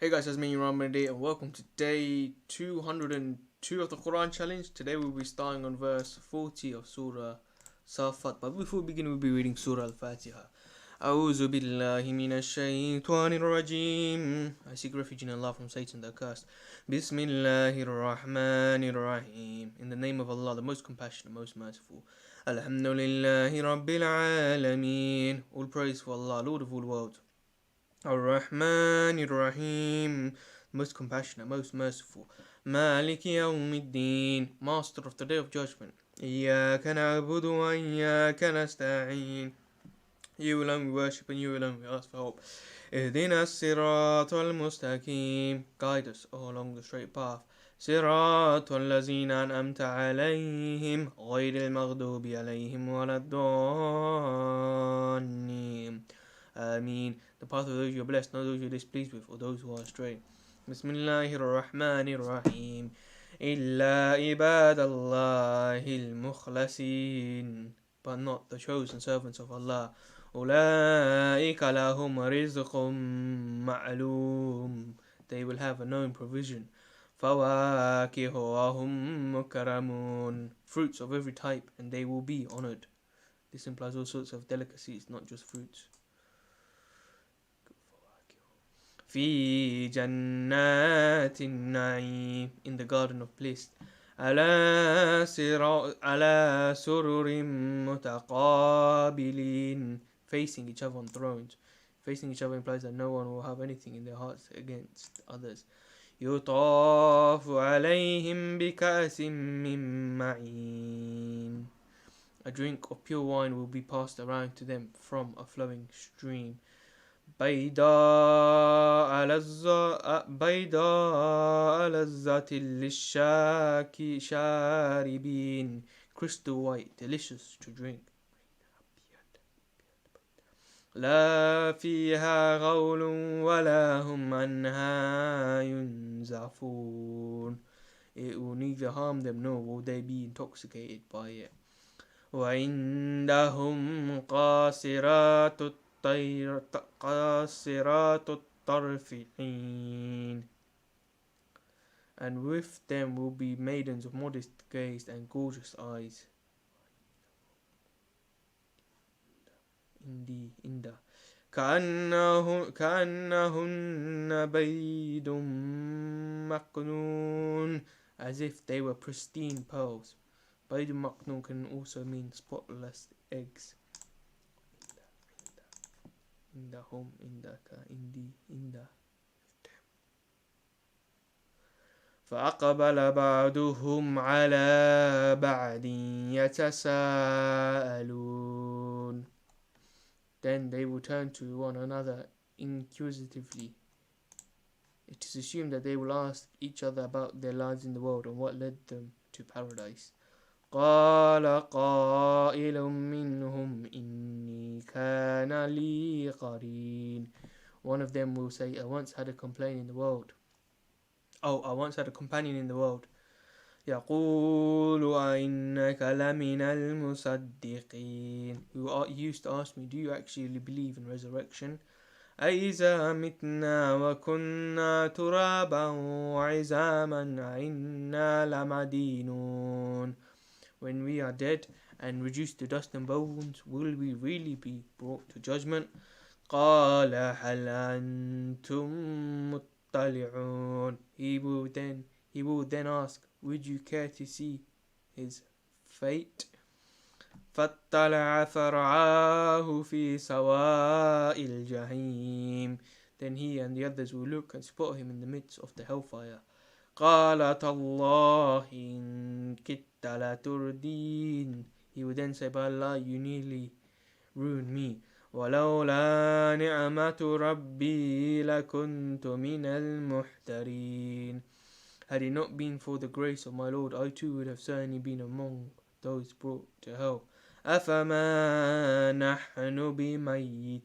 Hey guys, TazManiaAhmed and welcome to day 202 of the Quran challenge. Today we'll be starting on verse 40 of Surah As-SAFFat. But before we begin, we'll be reading Surah Al-Fatiha. أعوذ بالله من الشيطان الرجيم. I seek refuge in Allah from Satan the accursed. بسم الله الرحمن الرحيم. In the name of Allah, the most compassionate, most merciful. الحمد لله رب العالمين. All praise for Allah, Lord of all worlds. Ar-Rahman Ar-Rahim, most compassionate, most merciful. Maliki Yawmiddin, master of the day of judgment. Iyyaka na'budu wa iyyaka nasta'in. You alone we worship and you alone we ask for help. Ihdina as-siratal mustaqim, guide us all along the straight path. Siratal lazina an'amta alayhim, ghayril maghdubi alayhim waladdallin. Ameen. The path of those you are blessed, not those you are displeased with, or those who are astray. Bismillahir Rahmanir Rahim. Illa ibadallahil mukhlasin, but not the chosen servants of Allah. Ulaika lahum rizqum ma'loom, they will have a known provision. Fawakihu wa hum mukarramun, fruits of every type, and they will be honored. This implies all sorts of delicacies, not just fruits. في جنات النعيم, in the garden of bliss. على سرر متقابلين, facing each other on thrones. Facing each other implies that no one will have anything in their hearts against others. يطاف عليهم بكأس من معين, a drink of pure wine will be passed around to them from a flowing stream. بيضاء لذة للشاربين, crystal white, delicious to drink. لا فيها غول ولا هم عنها ينزفون, it will neither harm them nor will they be intoxicated by it. وعندهم قاصرات الطرف عين, and with them will be maidens of modest gaze and gorgeous eyes. Inda كأنهن بيض مكنون, as if they were pristine pearls. بيض مكنون can also mean spotless eggs. عندهم, عندك, عندي, عنده. فأقبل بعضهم على بعض يتساءلون, then they will turn to one another inquisitively. It is assumed that they will ask each other about their lives in the world and what led them to paradise. قال قائل منهم إني كان لي قرين, one of them will say, I once had a companion in the world. يقول أئنك لمن المصدقين, who used to ask me, do you actually believe in resurrection? أئذا متنا وكنا ترابا وعظاما أئنا لمدينون, when we are dead and reduced to dust and bones, will we really be brought to judgment? قال هل أنتم مطلعون, he will then ask, would you care to see his fate? فاطلع فرعاه في سواء الجحيم, then he and the others will look and spot him in the midst of the hellfire. قال تالله إن كدت لتردين, he would then say, by Allah, you nearly ruined me. ولولا نعمة ربي لكنت من المحترين, had it not been for the grace of my Lord, I too would have certainly been among those brought to hell. أفما نحن بميتين,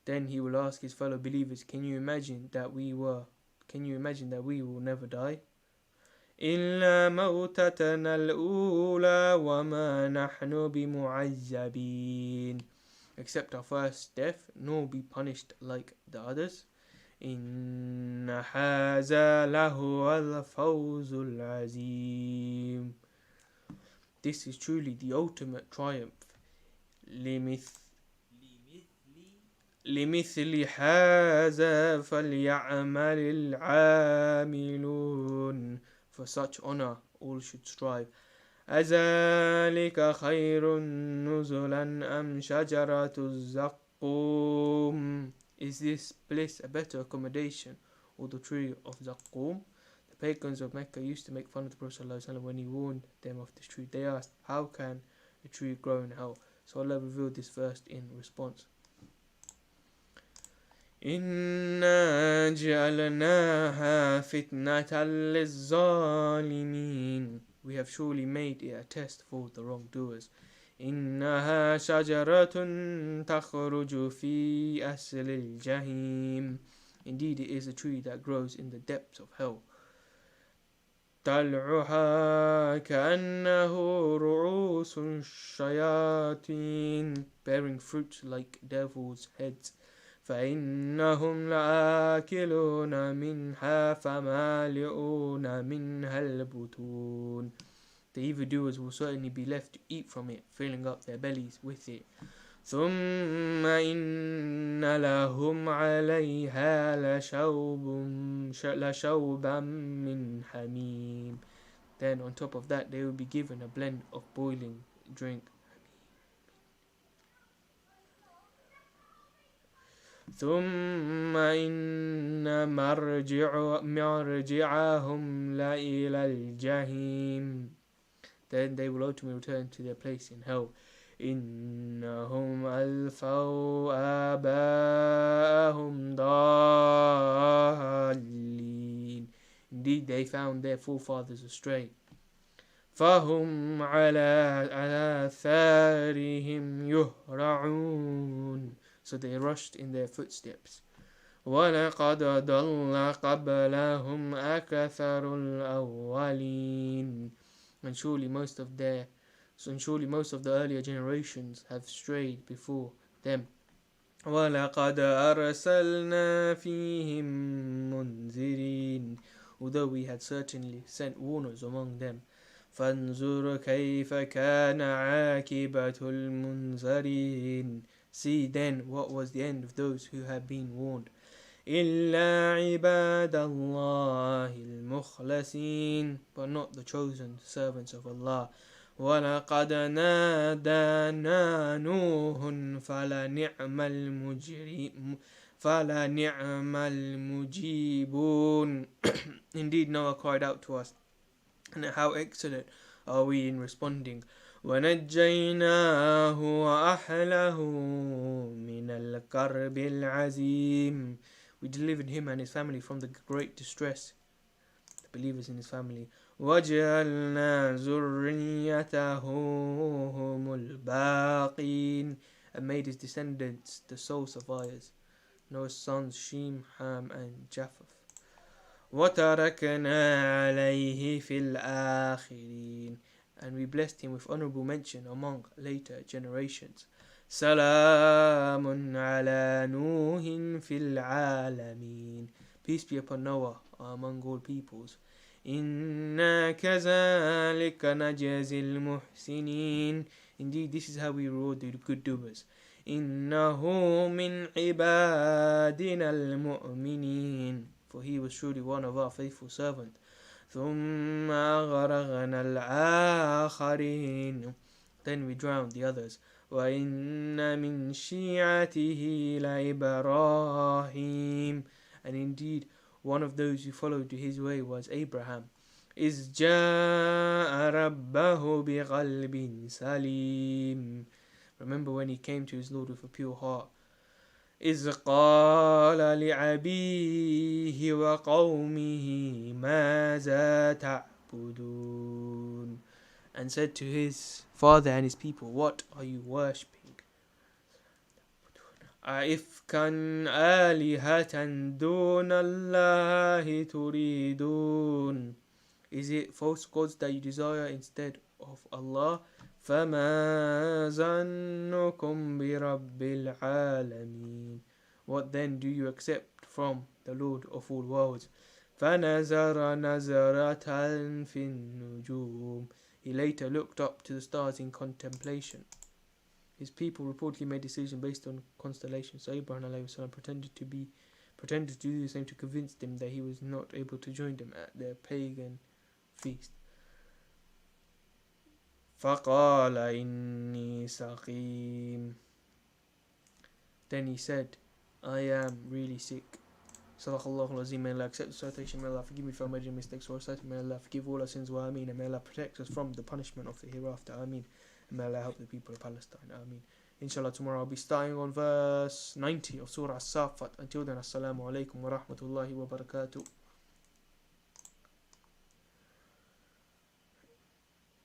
then he will ask his fellow believers, can you imagine that we will never die? إلا موتتنا الأولى وما نحن بمعذبين, except our first death, nor be punished like the others. إن هذا لهو الفوز العظيم. This is truly the ultimate triumph. لمثل هذا فليعمل العاملون. For such honor all should strive. أذلك خير نزلا أم شجرة الزقوم. Is this bliss a better accommodation or the tree of Zaqqum? The pagans of Mecca used to make fun of the Prophet ﷺ when he warned them of this tree. They asked, how can a tree grow in hell? So Allah revealed this verse in response. إنا جعلناها فتنة للظالمين. We have surely made it a test for the wrongdoers. إنها شجرة تخرج في أصل الجحيم. Indeed, it is a tree that grows in the depths of hell. طلعها كأنه رؤوس الشياطين. Bearing fruit like devils' heads. فإنهم لآكلون منها فمالئون منها البطون. The evildoers will certainly be left to eat from it, filling up their bellies with it. ثم إن لهم عليها لشوبا من حميم. Then on top of that they will be given a blend of boiling drink. ثم إن مرجعهم لإلى الجحيم. Then they will ultimately return to their place in hell. إنهم ألفوا آباءهم ضالين. Indeed, they found their forefathers astray. فهم على آثارهم يهرعون. So they rushed in their footsteps. وَلَقَدْ ضَلَّ قَبْلَهُمْ أَكْثَرُ الْأَوَّلِينَ. And surely most of the earlier generations have strayed before them. وَلَقَدْ أَرْسَلْنَا فِيهِمْ مُنذِرِينَ. Although we had certainly sent warners among them. فَانْظُرْ كَيْفَ كَانَ عَاقِبَةُ الْمُنذَرِينَ. See then what was the end of those who had been warned. إِلَّا عِبَادَ اللَّهِ الْمُخْلَصِينَ. But not the chosen servants of Allah. وَلَقَدْ نَادَانَا نُوحٌ فَلَنِعْمَ الْمُجِيبُونَ. Indeed, Noah cried out to us, and how excellent are we in responding. وَنَجَّيْنَاهُ وَأَهْلَهُ مِنَ الْكَرْبِ الْعَظِيمِ. We delivered him and his family from the great distress, the believers in his family. وَجَعَلْنَا ذُرِّيَّتَهُ هُمُ الْبَاقِينَ. And made his descendants the sole survivors. Noah's sons Shem, Ham and Japheth. وَتَرَكْنَا عَلَيْهِ فِي الْآخِرِينَ. And we blessed him with honorable mention among later generations. سَلَامٌ عَلَى نُوحٍ فِي الْعَالَمِينَ. Peace be upon Noah among all peoples. إِنَّا كَذَلِكَ نَجْزِي الْمُحْسِنِينَ. Indeed, this is how we reward the good doers. إِنَّهُ مِنْ عِبَادِنَا الْمُؤْمِنِينَ. For he was truly one of our faithful servants. ثُمَّ أَغْرَقْنَا الْآخَرِينَ. Then we drowned the others. وَإِنَّ مِنْ شِيعَتِهِ لَإِبْرَاهِيمَ. And indeed, one of those who followed his way was Abraham. إِذْ جَاءَ رَبَّهُ بِقَلْبٍ سَلِيمٍ. Remember when he came to his Lord with a pure heart. إِذْ قَالَ لِأَبِيهِ وَقَوْمِهِ مَاذَا تَعْبُدُونَ. And said to his father and his people, what are you worshipping? أَئِفْكًا آلِهَةً دُونَ اللَّهِ تُرِيدُونَ. Is it false gods that you desire instead of Allah? فَمَا ظَنُّكُمْ بِرَبِّ الْعَالَمِينَ. What then do you accept from the Lord of all worlds. فَنَزَرَ نَزَرَةً فِي النُّجُومِ. He later looked up to the stars in contemplation. His people reportedly made decisions based on constellations. So Abraham pretended to do the same to convince them that he was not able to join them at their pagan feast. فَقَالَ إِنِّي سَقِيمٌ. Then he said, I am really sick. Sadaqallahu al-Azim. May Allah accept the citation. May Allah forgive me for my mistakes or reciting. May Allah forgive all our sins. Wa ameen. And may Allah protect us from the punishment of the hereafter. Ameen. And may Allah help the people of Palestine. Ameen. Inshallah, tomorrow I'll be starting on verse 90 of Surah As-SAFFAT. Until then, Assalamu alaikum wa rahmatullahi wa barakatuh.